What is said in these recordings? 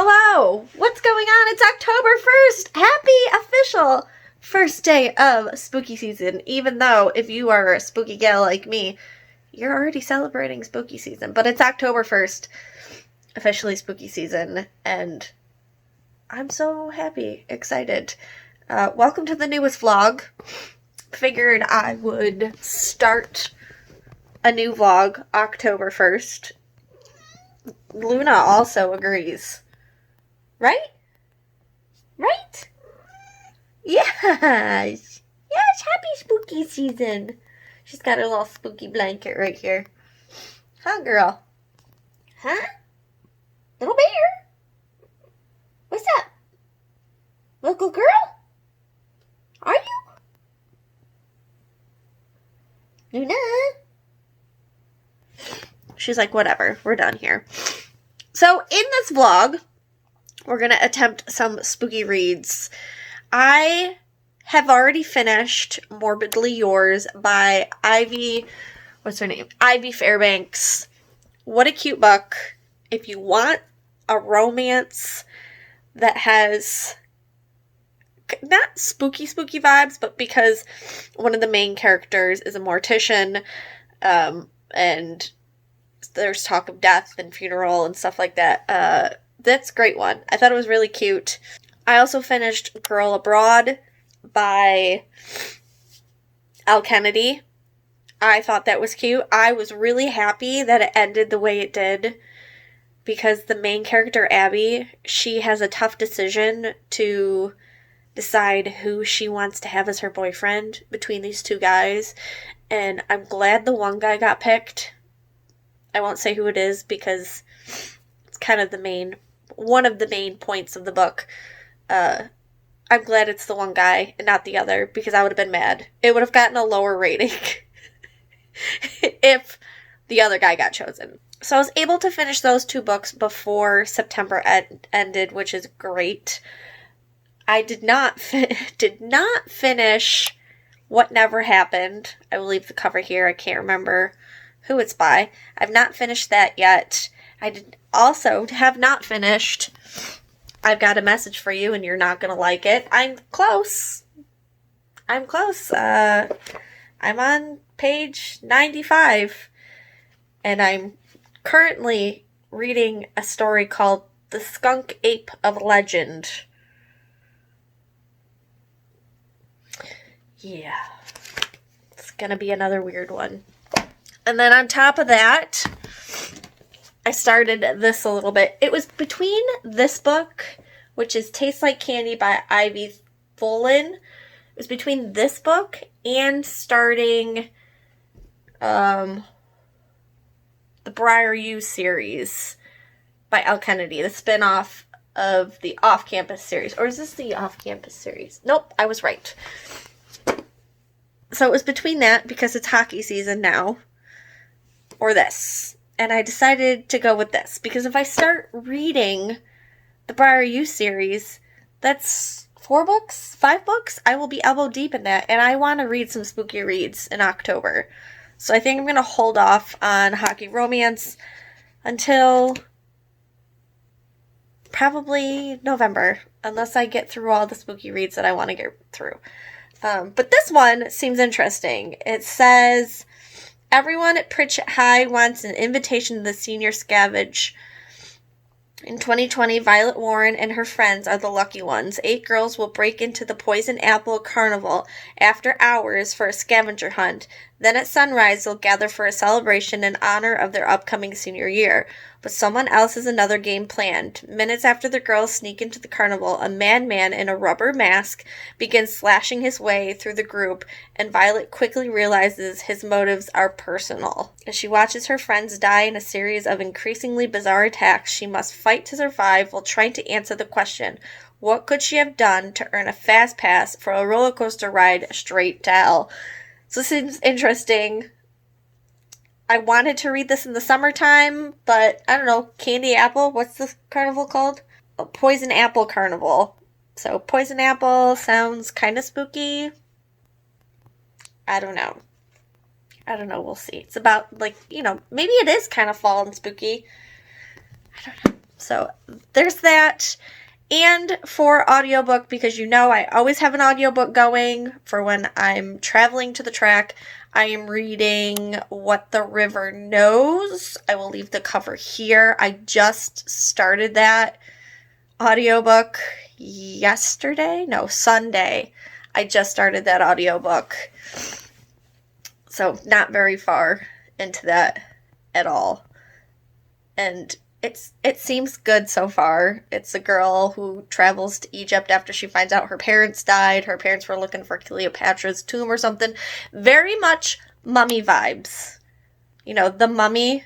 Hello! What's going on? It's October 1st! Happy official first day of spooky season. Even though if you are a spooky gal like me, you're already celebrating spooky season. But it's October 1st, officially spooky season, and I'm so happy, excited. Welcome to the newest vlog. Figured I would start a new vlog October 1st. Luna also agrees. Right? Right? Yes! Yes, happy spooky season! She's got her little spooky blanket right here. Huh, girl? Huh? Little bear? What's up? Little girl? Are you? Luna? She's like, whatever, we're done here. So, in this vlog, we're going to attempt some spooky reads. I have already finished Morbidly Yours by Ivy, what's her name? Ivy Fairbanks. What a cute book. If you want a romance that has not spooky vibes, but because one of the main characters is a mortician, and there's talk of death and funeral and stuff like that. That's a great one. I thought it was really cute. I also finished Girl Abroad by Elle Kennedy. I thought that was cute. I was really happy that it ended the way it did because the main character, Abby, she has a tough decision to decide who she wants to have as her boyfriend between these two guys. And I'm glad the one guy got picked. I won't say who it is because it's kind of one of the main points of the book. I'm glad it's the one guy and not the other because I would have been mad. It would have gotten a lower rating if the other guy got chosen. So I was able to finish those two books before September ended, which is great. I did not finish What Never Happened. I will leave the cover here. I can't remember who it's by. I've not finished that yet. I also have not finished I've Got a Message for You and You're Not Gonna Like It. I'm close. I'm on page 95. And I'm currently reading a story called The Skunk Ape of Legend. Yeah. It's gonna be another weird one. And then on top of that, I started this a little bit. It was between this book, which is Tastes Like Candy by Ivy Follin. It was between this book and starting the Briar U series by Elle Kennedy, the spinoff of the Off-Campus series. Or is this the Off-Campus series? Nope, I was right. So it was between that because it's hockey season now, or this. And I decided to go with this because if I start reading the Briar U series, that's 5 books. I will be elbow deep in that, and I want to read some spooky reads in October. So I think I'm going to hold off on hockey romance until probably November, unless I get through all the spooky reads that I want to get through. But this one seems interesting. It says, everyone at Pritchett High wants an invitation to the senior scavenge. In 2020, Violet Warren and her friends are the lucky ones. 8 girls will break into the Poison Apple Carnival after hours for a scavenger hunt. Then at sunrise, they'll gather for a celebration in honor of their upcoming senior year. But someone else has another game planned. Minutes after the girls sneak into the carnival, a madman in a rubber mask begins slashing his way through the group, and Violet quickly realizes his motives are personal. As she watches her friends die in a series of increasingly bizarre attacks, she must fight to survive while trying to answer the question, what could she have done to earn a fast pass for a roller coaster ride straight to hell? So this seems interesting. I wanted to read this in the summertime, but I don't know, Candy Apple, what's the carnival called? A Poison Apple Carnival. So Poison Apple sounds kind of spooky. I don't know, we'll see. It's about, maybe it is kind of fall and spooky. I don't know. So there's that. And for audiobook, because I always have an audiobook going for when I'm traveling to the track, I am reading What the River Knows. I will leave the cover here. I just started that audiobook Sunday. I just started that audiobook. So not very far into that at all. And it seems good so far. It's a girl who travels to Egypt after she finds out her parents died. Her parents were looking for Cleopatra's tomb or something. Very much Mummy vibes. The Mummy.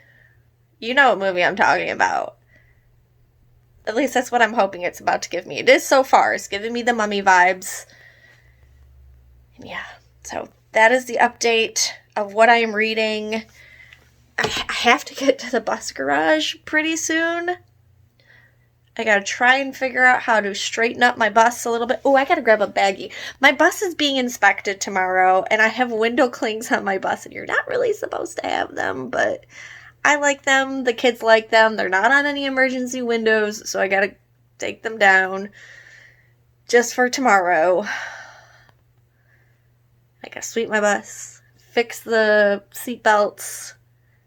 You know what movie I'm talking about. At least that's what I'm hoping it's about to give me. It is so far. It's giving me the Mummy vibes. And yeah, so that is the update of what I am reading. I have to get to the bus garage pretty soon. I gotta try and figure out how to straighten up my bus a little bit. Oh, I gotta grab a baggie. My bus is being inspected tomorrow, and I have window clings on my bus, and you're not really supposed to have them, but I like them. The kids like them. They're not on any emergency windows, so I gotta take them down just for tomorrow. I gotta sweep my bus, fix the seat belts.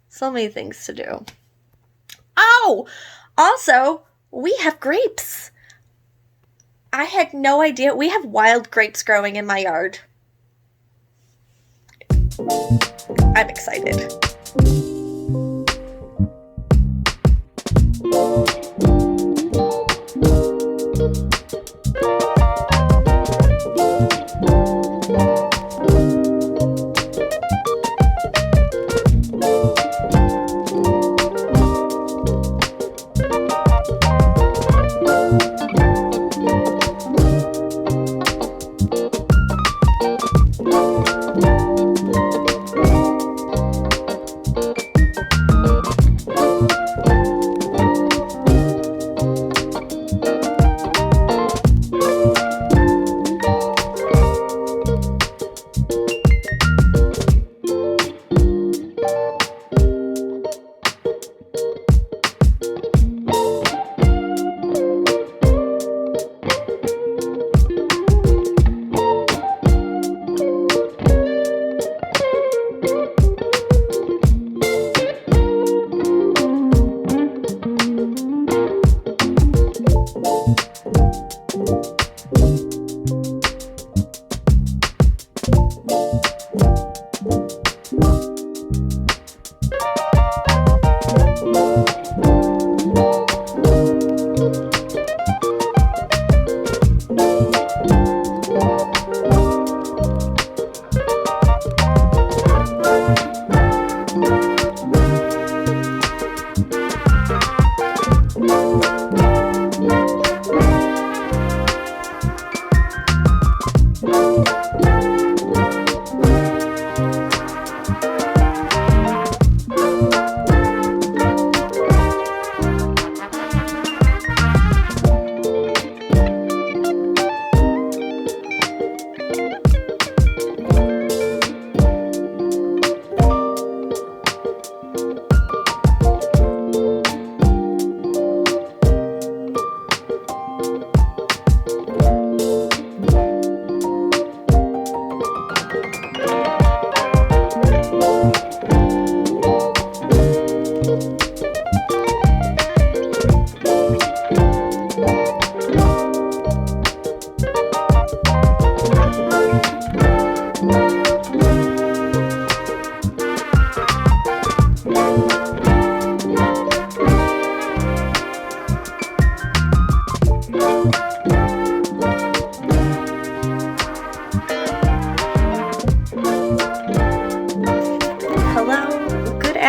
So many things to do. Oh! Also, we have grapes. I had no idea. We have wild grapes growing in my yard. I'm excited.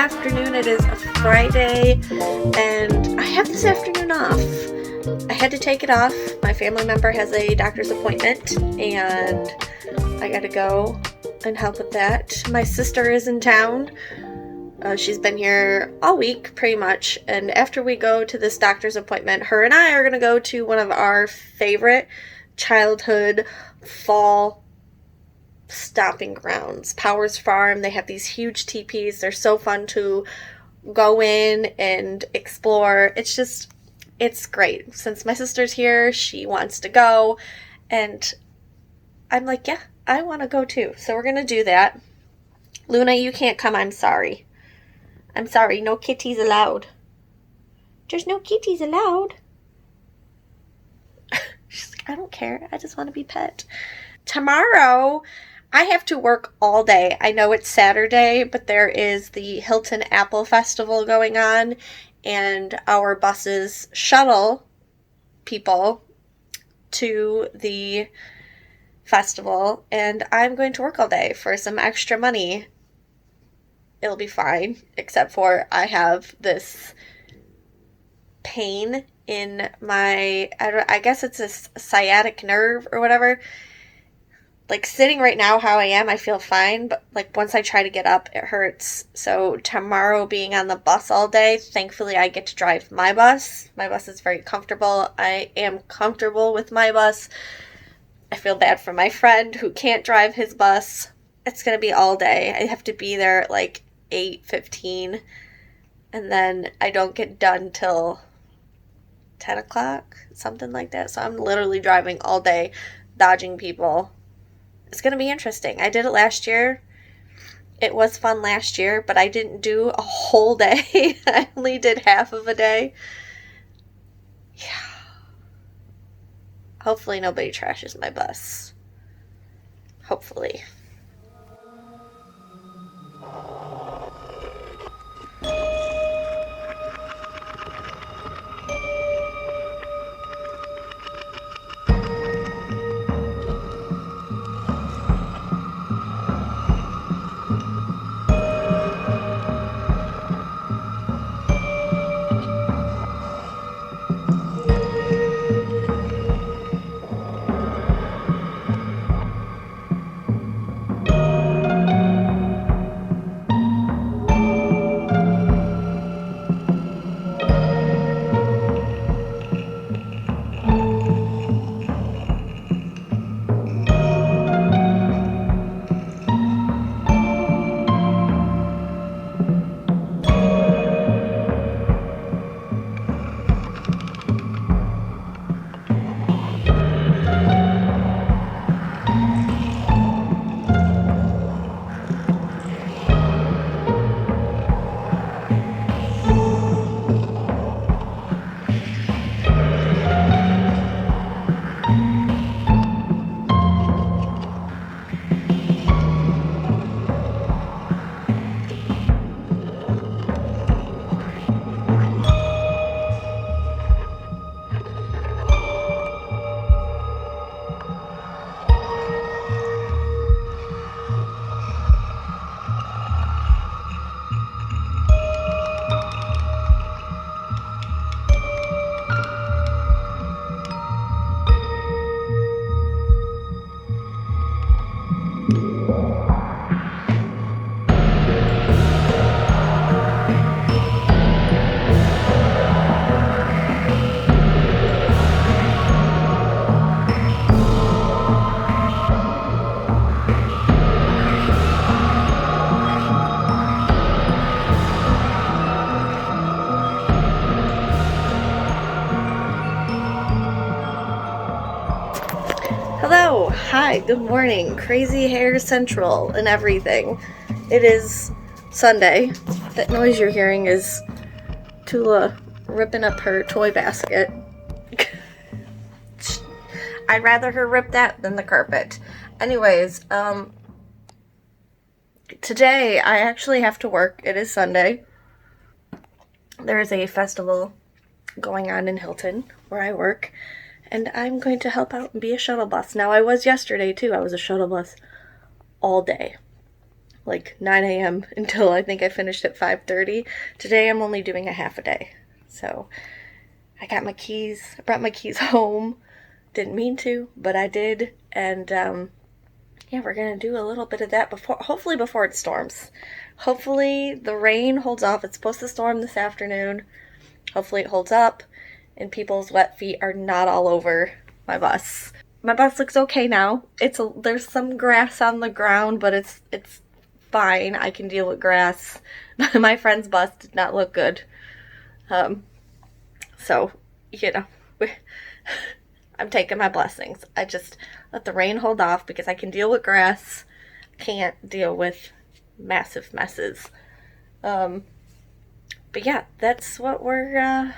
afternoon. It is a Friday, and I have this afternoon off. I had to take it off. My family member has a doctor's appointment, and I gotta go and help with that. My sister is in town. She's been here all week, pretty much, and after we go to this doctor's appointment, her and I are gonna go to one of our favorite childhood fall stomping grounds, Powers Farm. They have these huge teepees. They're so fun to go in and explore. It's just it's great. Since my sister's here, she wants to go, and I'm like, yeah, I want to go too. So we're going to do that. Luna, you can't come. I'm sorry. I'm sorry. No kitties allowed. There's no kitties allowed. She's like, I don't care. I just want to be pet. Tomorrow, I have to work all day. I know it's Saturday, but there is the Hilton Apple Festival going on, and our buses shuttle people to the festival, and I'm going to work all day for some extra money. It'll be fine, except for I have this pain in my, I guess it's a sciatic nerve or whatever. Like, sitting right now how I am, I feel fine, but like once I try to get up, it hurts. So tomorrow, being on the bus all day, thankfully I get to drive my bus. My bus is very comfortable. I am comfortable with my bus. I feel bad for my friend who can't drive his bus. It's going to be all day. I have to be there at like 8:15, and then I don't get done till 10 o'clock, something like that. So I'm literally driving all day, dodging people. It's going to be interesting. I did it last year. It was fun last year, but I didn't do a whole day. I only did half of a day. Yeah. Hopefully nobody trashes my bus. Hopefully. Hello, hi, good morning, crazy hair central and everything. It is Sunday. That noise you're hearing is Tula ripping up her toy basket. I'd rather her rip that than the carpet. Anyways, today I actually have to work. It is Sunday. There is a festival going on in Hilton where I work, and I'm going to help out and be a shuttle bus. Now, I was yesterday too. I was a shuttle bus all day, like 9 a.m. until I think I finished at 5:30. Today I'm only doing a half a day. So I got my keys. I brought my keys home. Didn't mean to, but I did. And yeah, we're going to do a little bit of that hopefully before it storms. Hopefully the rain holds off. It's supposed to storm this afternoon. Hopefully it holds up and people's wet feet are not all over my bus. My bus looks okay now. There's some grass on the ground, but it's fine. I can deal with grass. My friend's bus did not look good. So you know, I'm taking my blessings. I just let the rain hold off because I can deal with grass. Can't deal with massive messes. But yeah, that's what we're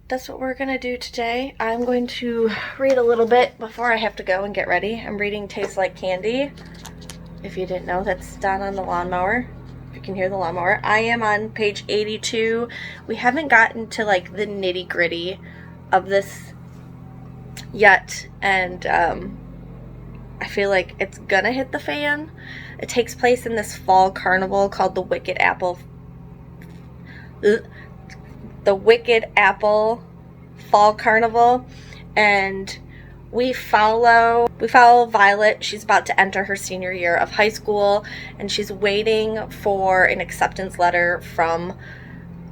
gonna do today. I'm going to read a little bit before I have to go and get ready. I'm reading Tastes Like Candy. If you didn't know, that's down on the lawnmower. If you can hear the lawnmower. I am on page 82. We haven't gotten to like the nitty gritty of this yet, and I feel like it's gonna hit the fan. It takes place in this fall carnival called the Wicked Apple Fall Carnival, and we follow Violet. She's about to enter her senior year of high school, and she's waiting for an acceptance letter from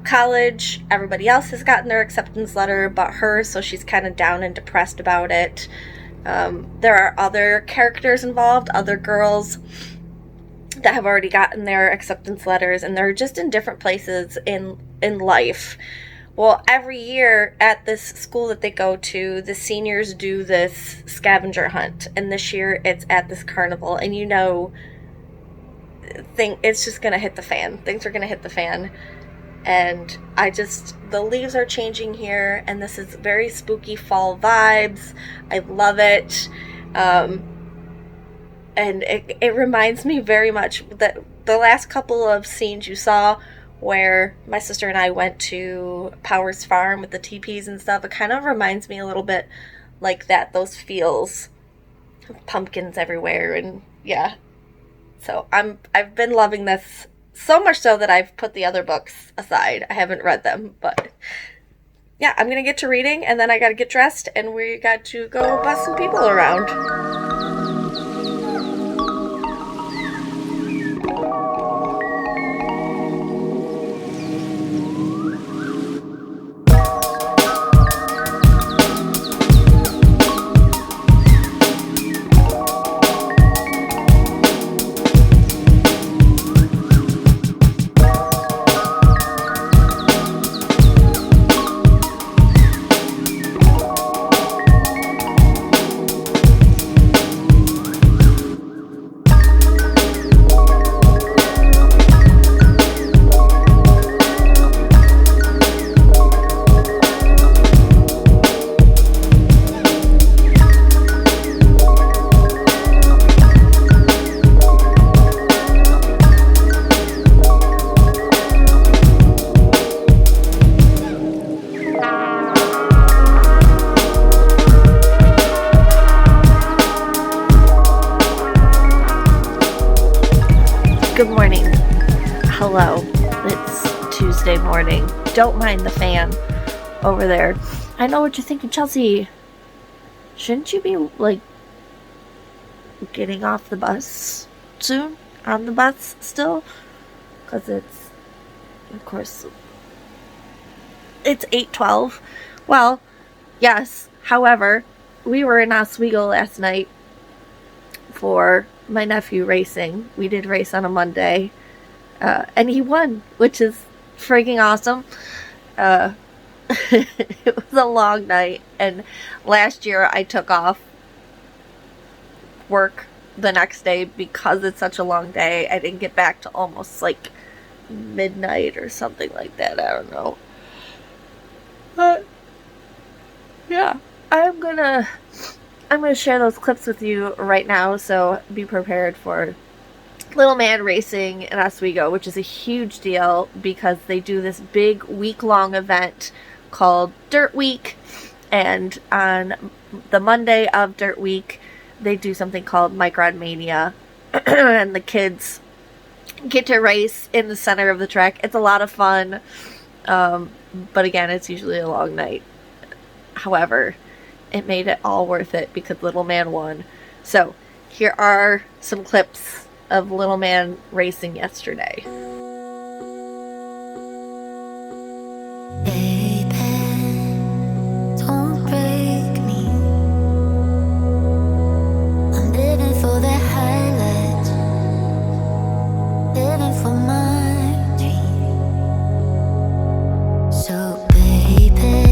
college. Everybody else has gotten their acceptance letter but her, so she's kind of down and depressed about it. There are other characters involved, other girls that have already gotten their acceptance letters, and they're just in different places in life. Well, every year at this school that they go to, the seniors do this scavenger hunt, and this year it's at this carnival, and it's just gonna hit the fan. Things are gonna hit the fan. And the leaves are changing here, and this is very spooky fall vibes. I love it. And it reminds me very much that the last couple of scenes you saw where my sister and I went to Powers Farm with the teepees and stuff, it kind of reminds me a little bit like that, those feels. Pumpkins everywhere, and yeah. So I've been loving this. So much so that I've put the other books aside. I haven't read them, but yeah, I'm gonna get to reading, and then I gotta get dressed, and we got to go bus some people around. Good morning. Hello. It's Tuesday morning. Don't mind the fan over there. I know what you're thinking, Chelsea. Shouldn't you be, like, getting off the bus soon? On the bus still? Because it's, of course, it's 8:12. Well, yes. However, we were in Oswego last night for my nephew racing. We did race on a Monday, and he won, which is freaking awesome. It was a long night, and last year I took off work the next day because it's such a long day. I didn't get back to almost like midnight or something like that. I don't know. But yeah, I'm gonna share those clips with you right now, so be prepared for Little Man racing in Oswego, which is a huge deal because they do this big week-long event called Dirt Week, and on the Monday of Dirt Week, they do something called Microd Mania, and the kids get to race in the center of the track. It's a lot of fun, but again, it's usually a long night. However, it made it all worth it because Little Man won. So, here are some clips of Little Man racing yesterday. So baby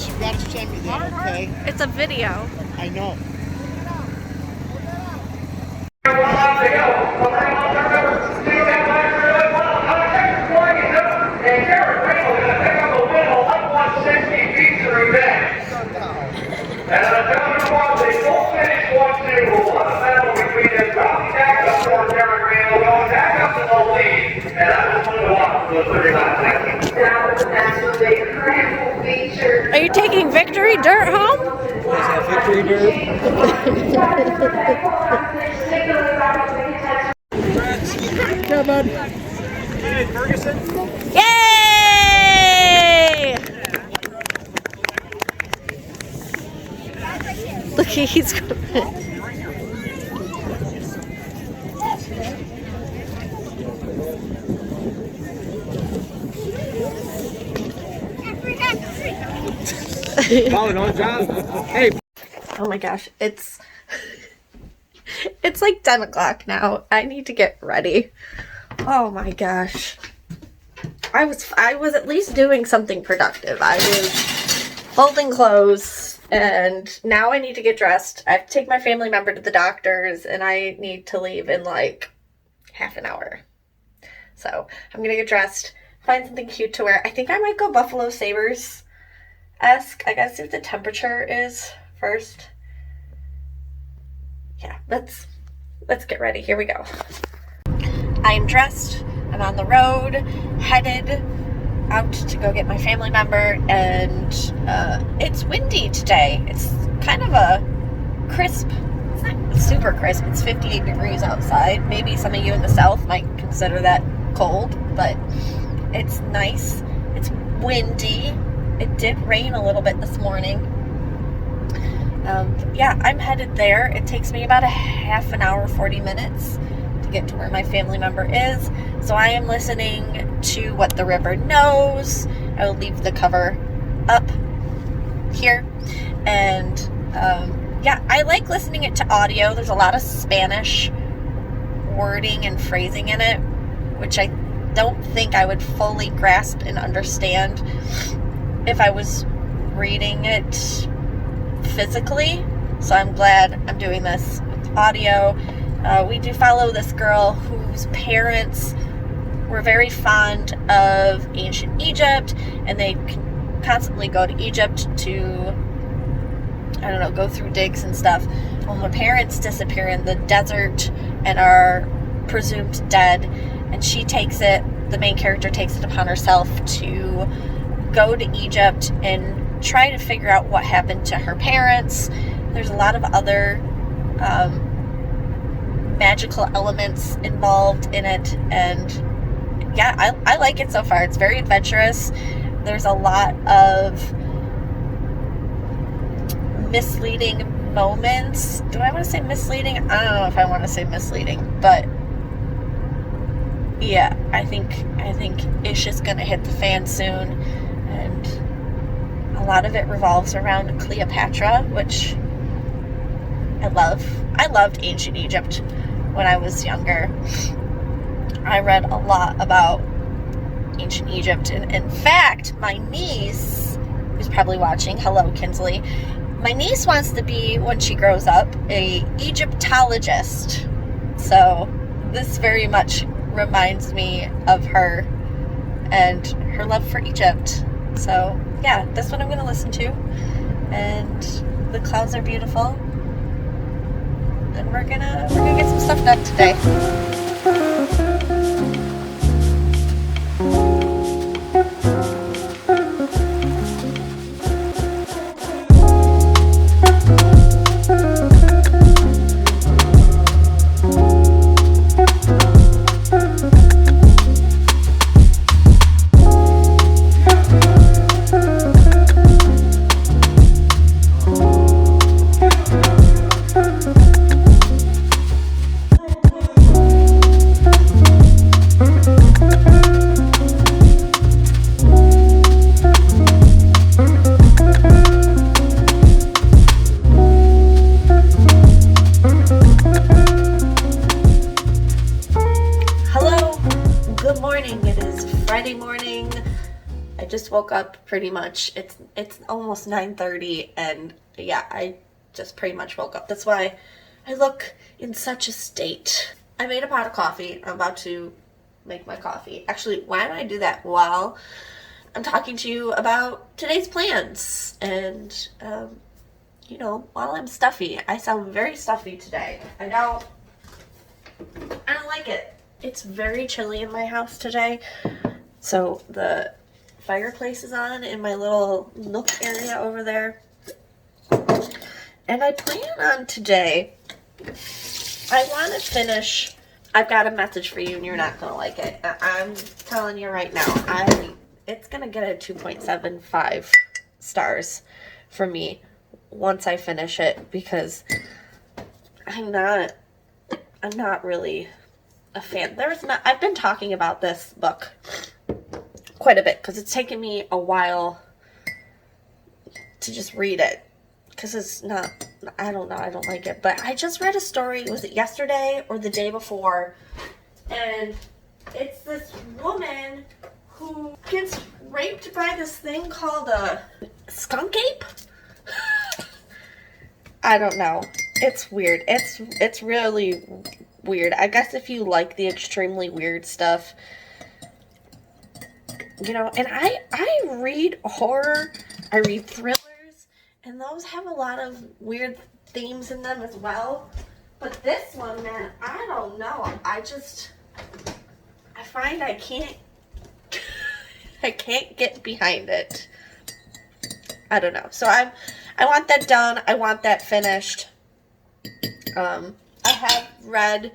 You gotta send me that, okay? It's a video. I know. Are you taking victory dirt home? Is that victory dirt? Yeah, bud. Hey, Ferguson. Yay! Look, he's going. Oh, no, John. Hey. Oh my gosh, it's like 10 o'clock now. I need to get ready. Oh my gosh. I was at least doing something productive. I was folding clothes, and now I need to get dressed. I have to take my family member to the doctor's, and I need to leave in like half an hour. So I'm gonna get dressed, find something cute to wear. I think I might go Buffalo Sabres-esque. I gotta see what the temperature is first. Yeah, let's get ready. Here we go. I'm dressed. I'm on the road, headed out to go get my family member, and it's windy today. It's kind of a crisp. It's not super crisp. It's 58 degrees outside. Maybe some of you in the south might consider that cold, but it's nice. It's windy. It did rain a little bit this morning. Yeah, I'm headed there. It takes me about a half an hour, 40 minutes to get to where my family member is. So I am listening to What the River Knows. I will leave the cover up here. And yeah, I like listening it to audio. There's a lot of Spanish wording and phrasing in it, which I don't think I would fully grasp and understand if I was reading it physically. So I'm glad I'm doing this with audio. We do follow this girl whose parents were very fond of ancient Egypt, and they constantly go to Egypt to, I don't know, go through digs and stuff. Well, her parents disappear in the desert and are presumed dead, and she takes it, the main character takes it upon herself to go to Egypt and try to figure out what happened to her parents. There's a lot of other magical elements involved in it, and yeah, I like it so far. It's very adventurous. There's a lot of misleading moments. Do I want to say misleading? I don't know if I want to say misleading, but yeah, I think ish is gonna hit the fan soon, and a lot of it revolves around Cleopatra, which I love. I loved ancient Egypt when I was younger. I read a lot about ancient Egypt, and in fact, my niece, who's probably watching, hello Kinsley, my niece wants to be, when she grows up, a Egyptologist. So this very much reminds me of her and her love for Egypt. So yeah, that's what I'm going to listen to, and the clouds are beautiful, and we're gonna get some stuff done today. just woke up pretty much. It's almost 9:30, and yeah, I just pretty much woke up. That's why I look in such a state. I made a pot of coffee. I'm about to make my coffee. Actually, why don't I do that while I'm talking to you about today's plans? And, you know, while I'm stuffy. I sound very stuffy today. I don't like it. It's very chilly in my house today. So the fireplace is on in my little nook area over there. And I plan on today, I want to finish, I've got a message for you and you're not going to like it. I'm telling you right now, it's going to get a 2.75 stars for me once I finish it, because I'm not really a fan. I've been talking about this book quite a bit because it's taken me a while to just read it. Because it's not, I don't know, I don't like it. But I just read a story, was it yesterday or the day before? And it's this woman who gets raped by this thing called a skunk ape? I don't know. It's weird. It's really weird. I guess if you like the extremely weird stuff, you know, and I read horror, I read thrillers, and those have a lot of weird themes in them as well. But this one, man, I don't know. I find I can't get behind it. I don't know. So I want that done. I want that finished. I have read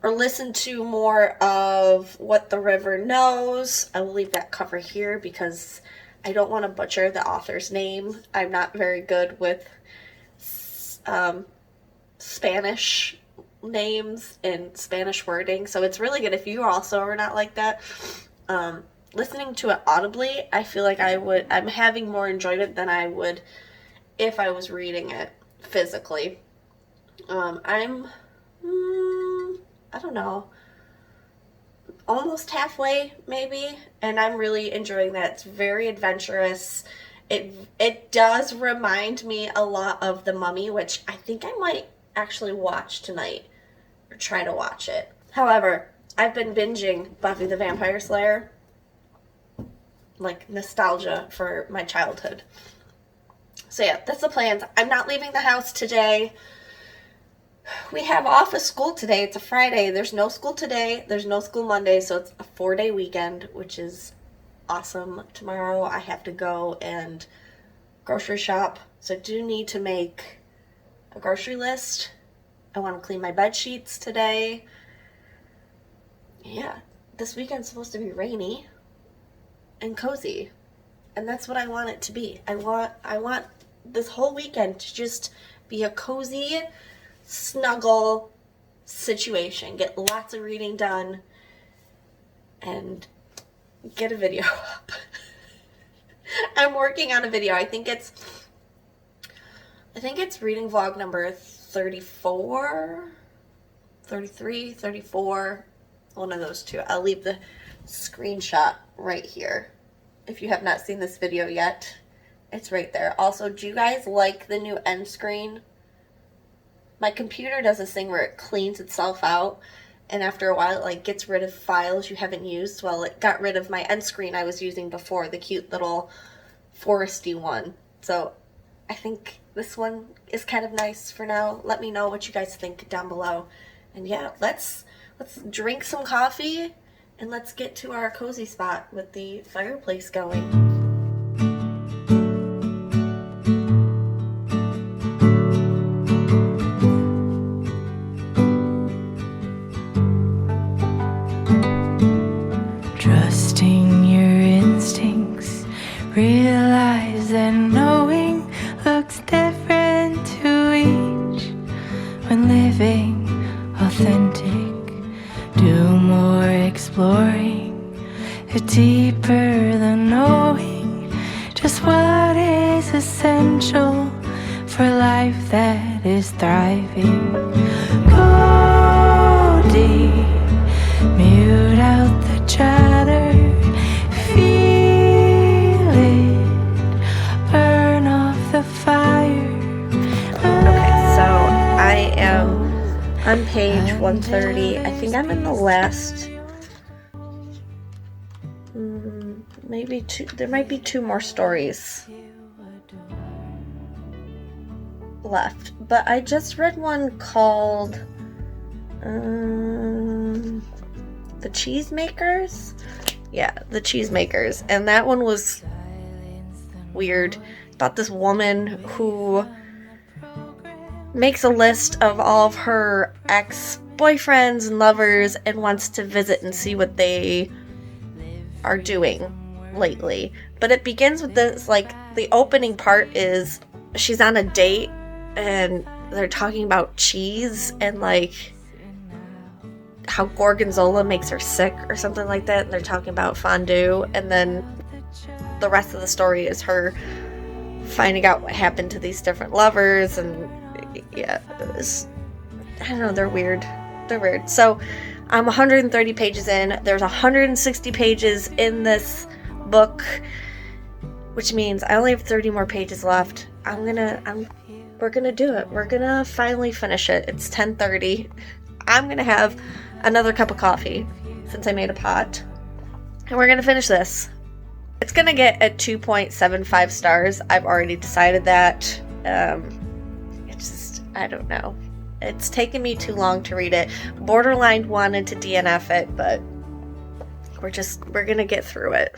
or listened to more of What the River Knows. I will leave that cover here because I don't want to butcher the author's name. I'm not very good with Spanish names and Spanish wording, so it's really good if you also are not like that. Listening to it audibly, I feel like I'm having more enjoyment than I would if I was reading it physically. I don't know, almost halfway maybe, and I'm really enjoying that. It's very adventurous. It does remind me a lot of The Mummy, which I think I might actually watch tonight, or try to watch it. However, I've been binging Buffy the Vampire Slayer, like nostalgia for my childhood. So yeah, that's the plans. I'm not leaving the house today. We have off of school today. It's a Friday. There's no school today. There's no school Monday, so it's a 4-day weekend, which is awesome. Tomorrow I have to go and grocery shop, so I do need to make a grocery list. I want to clean my bed sheets today. Yeah, this weekend's supposed to be rainy and cozy, and that's what I want it to be. I want this whole weekend to just be a cozy, snuggle situation. Get lots of reading done and get a video up. I'm working on a video. I think it's reading vlog number 34, 33, 34, one of those two. I'll leave the screenshot right here. If you have not seen this video yet, it's right there. Also, do you guys like the new end screen? My computer does this thing where it cleans itself out, and after a while it like gets rid of files you haven't used. Well, it got rid of my end screen I was using before, the cute little foresty one. So I think this one is kind of nice for now. Let me know what you guys think down below. And yeah, let's drink some coffee and let's get to our cozy spot with the fireplace going. Trusting your instincts, realize that knowing looks different to each. When living authentic, do more exploring, deeper than knowing just what is essential for life that is thriving. Go deep, mute out the chatter, feel on page 130. I think I'm in the last, maybe two, there might be 2 more stories left, but I just read one called The Cheesemakers. Yeah, The Cheesemakers, and that one was weird. About this woman who makes a list of all of her ex-boyfriends and lovers and wants to visit and see what they are doing lately. But it begins with this, like, the opening part is she's on a date and they're talking about cheese and, like, how gorgonzola makes her sick or something like that, and they're talking about fondue, and then the rest of the story is her finding out what happened to these different lovers. And yeah, it was, I don't know, they're weird. So I'm 130 pages in. There's 160 pages in this book, which means I only have 30 more pages left. We're gonna do it. We're gonna finally finish it. It's 10:30. I'm gonna have another cup of coffee since I made a pot, and we're gonna finish this. It's gonna get a 2.75 stars. I've already decided that. It's just, I don't know. It's taken me too long to read it. Borderline wanted to DNF it, but we're gonna get through it.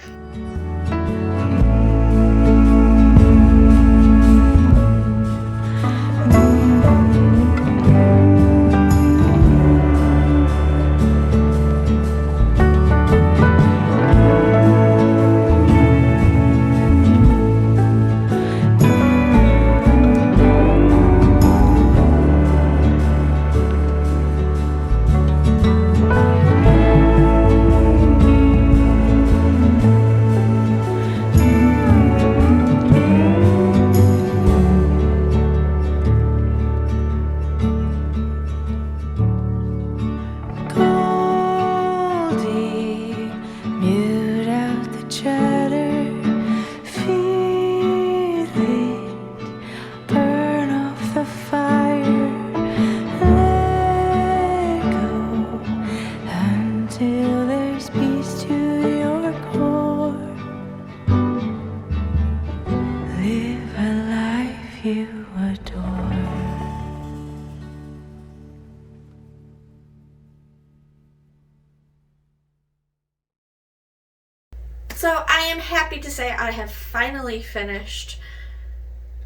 So I am happy to say I have finally finished.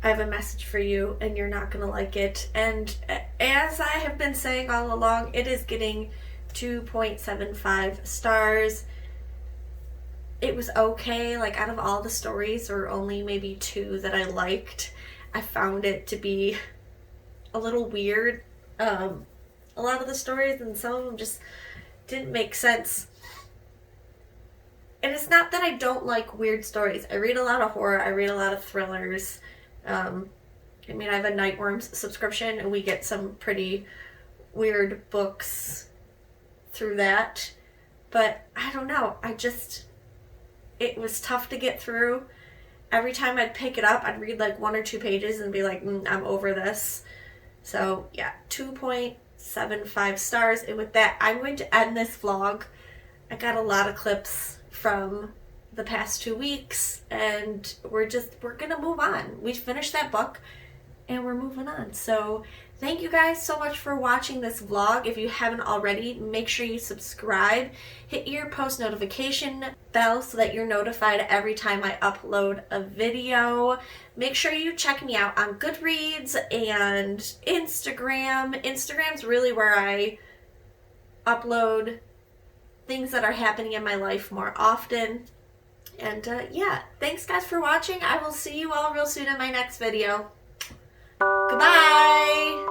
I have a message for you, and you're not going to like it. And as I have been saying all along, it is getting 2.75 stars. It was okay. Like, out of all the stories, there were only maybe 2 that I liked. I found it to be a little weird. A lot of the stories, and some of them just didn't make sense. And it's not that I don't like weird stories. I read a lot of horror. I read a lot of thrillers. I have a Nightworms subscription, and we get some pretty weird books through that. But I don't know. It was tough to get through. Every time I'd pick it up, I'd read like 1 or 2 pages and be like, I'm over this. So yeah, 2.75 stars. And with that, I'm going to end this vlog. I got a lot of clips from the past 2 weeks, and we're gonna move on. We finished that book and we're moving on. So thank you guys so much for watching this vlog. If you haven't already, make sure you subscribe, hit your post notification bell so that you're notified every time I upload a video. Make sure you check me out on Goodreads and Instagram. Instagram's really where I upload things that are happening in my life more often. And yeah, thanks guys for watching. I will see you all real soon in my next video. Goodbye!